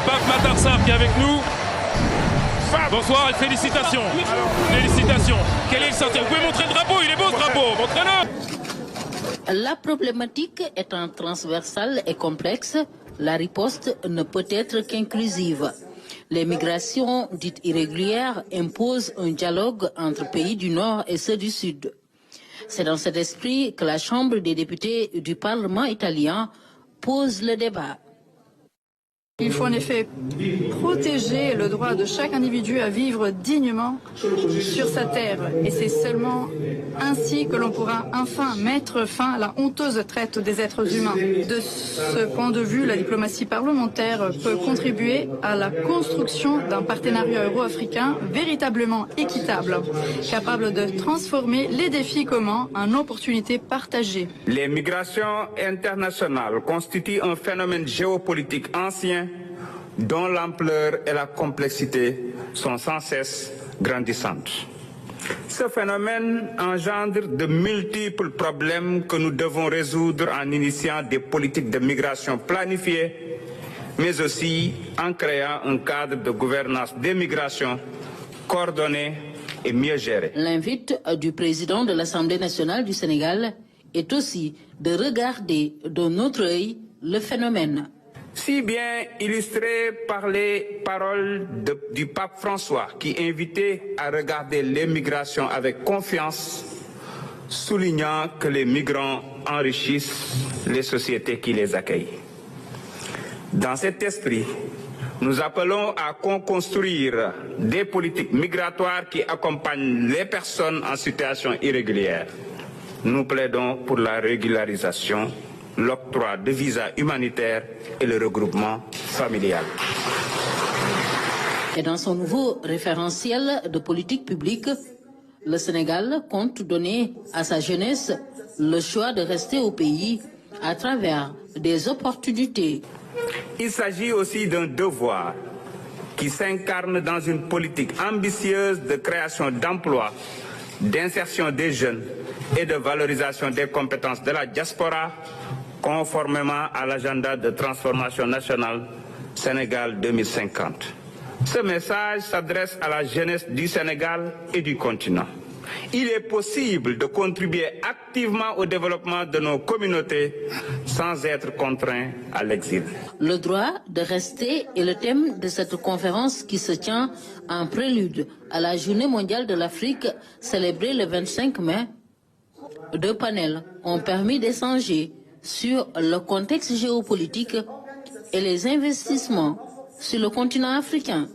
Pape Matar Sarr qui est avec nous. Bonsoir et félicitations. Félicitations. Quel est le sentiment? Vous pouvez montrer le drapeau, il est beau ce drapeau, montrez-le. La problématique étant transversale et complexe, la riposte ne peut être qu'inclusive. Les migrations dites irrégulières imposent un dialogue entre pays du Nord et ceux du Sud. C'est dans cet esprit que la Chambre des députés du Parlement italien pose le débat. Il faut en effet protéger le droit de chaque individu à vivre dignement sur sa terre. Et c'est seulement ainsi que l'on pourra enfin mettre fin à la honteuse traite des êtres humains. De ce point de vue, la diplomatie parlementaire peut contribuer à la construction d'un partenariat euro-africain véritablement équitable, capable de transformer les défis communs en opportunités partagées. Les migrations internationales constituent un phénomène géopolitique ancien dont l'ampleur et la complexité sont sans cesse grandissantes. Ce phénomène engendre de multiples problèmes que nous devons résoudre en initiant des politiques de migration planifiées, mais aussi en créant un cadre de gouvernance des migrations coordonné et mieux géré. L'invite du président de l'Assemblée nationale du Sénégal est aussi de regarder d'un autre œil le phénomène. Si bien illustré par les paroles du pape François qui invitait à regarder les migrations avec confiance, soulignant que les migrants enrichissent les sociétés qui les accueillent. Dans cet esprit, nous appelons à construire des politiques migratoires qui accompagnent les personnes en situation irrégulière. Nous plaidons pour la régularisation, l'octroi de visas humanitaires et le regroupement familial. Et dans son nouveau référentiel de politique publique, le Sénégal compte donner à sa jeunesse le choix de rester au pays à travers des opportunités. Il s'agit aussi d'un devoir qui s'incarne dans une politique ambitieuse de création d'emplois, d'insertion des jeunes et de valorisation des compétences de la diaspora, conformément à l'agenda de transformation nationale Sénégal 2050. Ce message s'adresse à la jeunesse du Sénégal et du continent. Il est possible de contribuer activement au développement de nos communautés sans être contraint à l'exil. Le droit de rester est le thème de cette conférence qui se tient en prélude à la Journée mondiale de l'Afrique célébrée le 25 mai. Deux panels ont permis d'échanger sur le contexte géopolitique et les investissements sur le continent africain.